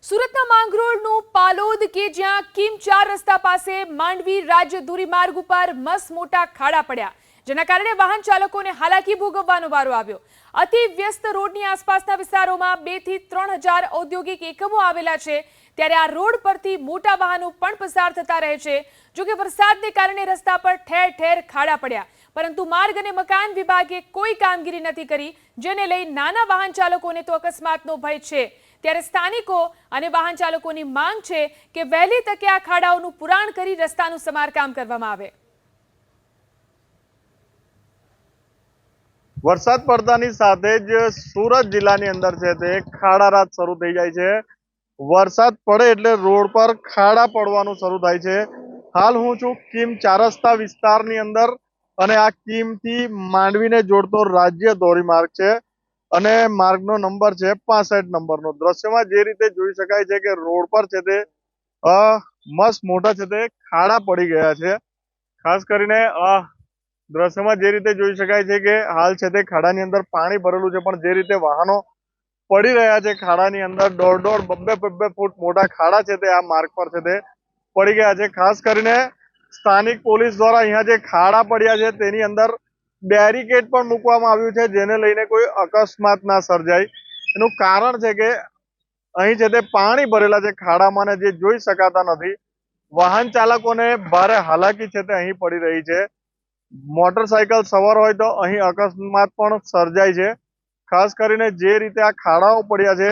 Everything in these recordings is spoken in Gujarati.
સુરતના માંગરોળનું પાલોદ કે જ્યાં કિમ 4 રસ્તા પાસે માંડવી રાજ્ય ધોરીમાર્ગ ઉપર મસ્ત મોટા ખાડા પડ્યા, જેના કારણે વાહન ચાલકોને હાલાકી ભોગવવાનો વારો આવ્યો। અતિ વ્યસ્ત રોડની આસપાસના વિસ્તારોમાં 2 થી 3 હજાર ઔદ્યોગિક એકમો આવેલા છે, ત્યારે આ રોડ પરથી મોટા વાહનો પણ પસાર થતા રહે છે। જો કે વરસાદને કારણે રસ્તા પર ઠેર ઠેર ખાડા પડ્યા, પરંતુ માર્ગ અને મકાન વિભાગે કોઈ કામગીરી નથી કરી, જેને લઈ નાના વાહન ચાલકોને તો અકસ્માતનો ભય છે। ત્યારે સ્થાનિકો અને વાહન ચાલકોની માંગ છે કે વહેલી તકે આ ખાડાઓનું પુરાણ કરી રસ્તાનું સમારકામ કરવામાં આવે। વરસાદ પડતાની સાથે જ સુરત જિલ્લાની અંદર છે તે ખાડારાત શરૂ થઈ જાય છે। વરસાદ પડે એટલે રોડ પર ખાડા પડવાનું શરૂ થાય છે। હાલ હું છું કિમ 4 રસ્તા વિસ્તારની અંદર અને આ કિમ થી માંડવીને જોડતો રાજ્ય ધોરીમાર્ગ છે અને માર્ગનો નંબર છે 65 નંબરનો। દ્રશ્યમાં જે રીતે જોઈ શકાય છે કે રોડ પર છે તે મસ્ત મોટા છે તે ખાડા પડી ગયા છે। ખાસ કરીને દ્રશ્યમાં જે રીતે જોઈ શકાય છે કે હાલ છે તે ખાડાની અંદર પાણી ભરેલું છે, પણ જે રીતે વાહનો પડી રહ્યા છે ખાડાની અંદર, 1.5-2 ફૂટ મોટા ખાડા છે તે આ માર્ગ પર છે તે પડી ગયા છે। ખાસ કરીને સ્થાનિક પોલીસ દ્વારા અહીંયા જે ખાડા પડ્યા છે તેની અંદર બેરિકેડ પણ મૂકવામાં આવ્યું છે, જેને લઈને કોઈ અકસ્માત ના સર્જાય। એનું કારણ છે કે અહીં છે તે પાણી ભરેલા છે ખાડામાં, જે જોઈ શકાતા નથી। વાહન ચાલકોને ભારે હાલાકી છે તે અહીં પડી રહી છે। મોટરસાયકલ સવાર હોય તો અહીં અકસ્માત પણ સર્જાય છે। ખાસ કરીને જે રીતે આ ખાડાઓ પડ્યા છે,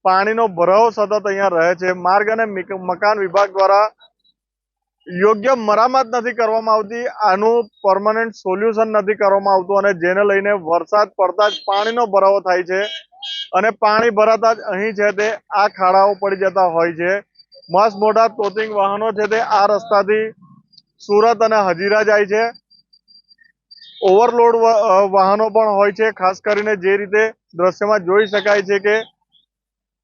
પાણીનો ભરાવો સતત અહીંયા રહે છે। માર્ગ અને મકાન વિભાગ દ્વારા યોગ્ય મરામત નથી કરવામાં આવતી, આનું પરમનન્ટ સોલ્યુશન નથી કરવામાં આવતું, અને જેને લઈને વરસાદ પડતા જ પાણીનો ભરાવો થાય છે અને પાણી ભરાતા જ અહીં છે તે આ ખાડાઓ પડી જતા હોય છે। મસ્ત મોટા ટોચિંગ વાહનો છે તે આ રસ્તાથી સુરત અને હજીરા જાય છે। ઓવરલોડ વાહનો પણ હોય છે। ખાસ કરીને જે રીતે દ્રશ્યમાં જોઈ શકાય છે કે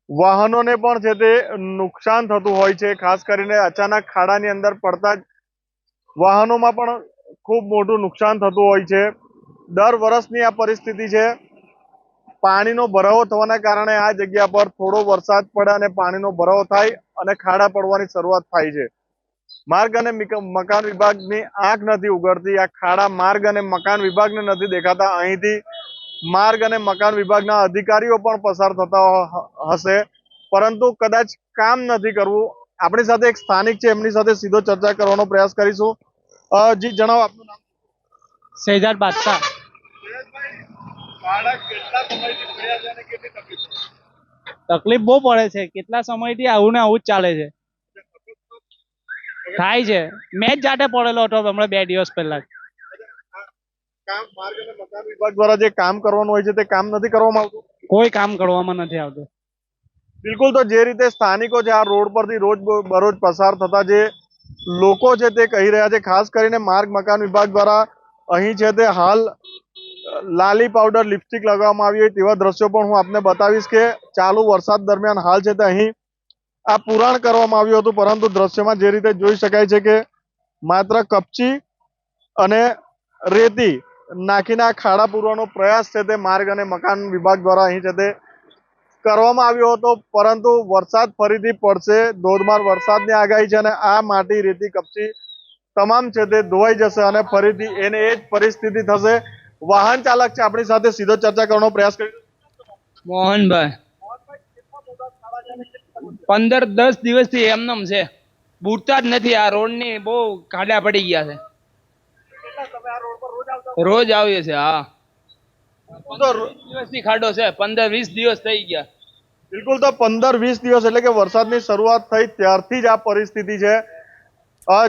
વાહનોને પણ છે તે નુકસાન થતું હોય છે। ખાસ કરીને અચાનક ખાડાની અંદર પડતા જ વાહનોમાં પણ ખૂબ મોટું નુકસાન થતું હોય છે। દર વર્ષની આ પરિસ્થિતિ છે। પાણીનો ભરાવો થવાના કારણે આ જગ્યા પર થોડો વરસાદ પડે અને પાણીનો ભરાવો થાય અને ખાડા પડવાની શરૂઆત થાય છે। માર્ગ અને મકાન વિભાગની આંખ નથી ઉઘડતી। આ ખાડા માર્ગ અને મકાન વિભાગને નથી દેખાતા। અહીંથી માર્ગ અને મકાન વિભાગના અધિકારીઓ પણ પસાર થતા હશે, પરંતુ કદાચ કામ નથી કરવું। આપણી સાથે એક સ્થાનિક છે, એમની સાથે સીધો ચર્ચા કરવાનો પ્રયાસ કરીશું। જી જણાવો આપનું નામ। શહેજાદ બાદશાહ। ખાડા કેટલા સમયથી પડ્યા છે અને કેટલી તકલીફ તકલીફ બહુ પડે છે, કેટલા સમયથી આવું ને આવું જ ચાલે છે, થાય છે। મેં જ જાતે પડેલો હતો હમણાં 2 દિવસ પહેલા। કામ માર્ગ અને મકાન વિભાગ દ્વારા જે કામ કરવાનું હોય છે તે કામ નથી કરવામાં આવતું। કોઈ કામ કરવામાં નથી આવતું। બિલકુલ, તો જે રીતે સ્થાનિકો છે આ રોડ પરથી રોજ બરોજ પસાર થતા જે લોકો છે તે કહી રહ્યા છે, ખાસ કરીને માર્ગ મકાન વિભાગ દ્વારા અહીં છે તે હાલ લાલી પાવડર લિપસ્ટિક લગાવવામાં આવી હોય તેવા દ્રશ્યો પણ હું આપને બતાવીશ કે ચાલુ વરસાદ દરમિયાન હાલ છે તે અહીં આ પુરાણ કરવામાં આવ્યું હતું, પરંતુ દ્રશ્યમાં જે રીતે જોઈ શકાય છે કે માત્ર કપચી અને રેતી નાખીને આ ખાડા પૂરવાનો પ્રયાસ છે તે માર્ગ અને મકાન વિભાગ દ્વારા અહીં છે તે કરવામાં આવ્યો હતો, પરંતુ વરસાદ ફરીથી પડશે। ધોધમાર વરસાદની આગાહી છે અને આ માટી રેતી કપચી તમામ છે તે ધોવાઈ જશે અને ફરીથી એને એ જ પરિસ્થિતિ થશે। વાહન ચાલક છે આપણી સાથે સીધો ચર્ચા કરવાનો પ્રયાસ કરી। મોહનભાઈ 15-10 દિવસથી એમનેમ છે, બુરતા જ નથી। આ રોડ ની બહુ ખાડા પડી ગયા છે। રોજ આવીએ છે। હા, દિવસથી ખાડો છે, 15-20 દિવસ થઈ ગયા। બિલકુલ, તો 15-20 દિવસ એટલે કે વરસાદની શરૂઆત થઈ ત્યારથી જ આ પરિસ્થિતિ છે।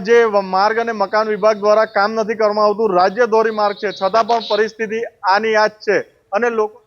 જે માર્ગ અને મકાન વિભાગ દ્વારા કામ નથી કરવામાં આવતું, રાજ્ય ધોરીમાર્ગ છે, છતાં પણ પરિસ્થિતિ આની આ જ છે અને લોકો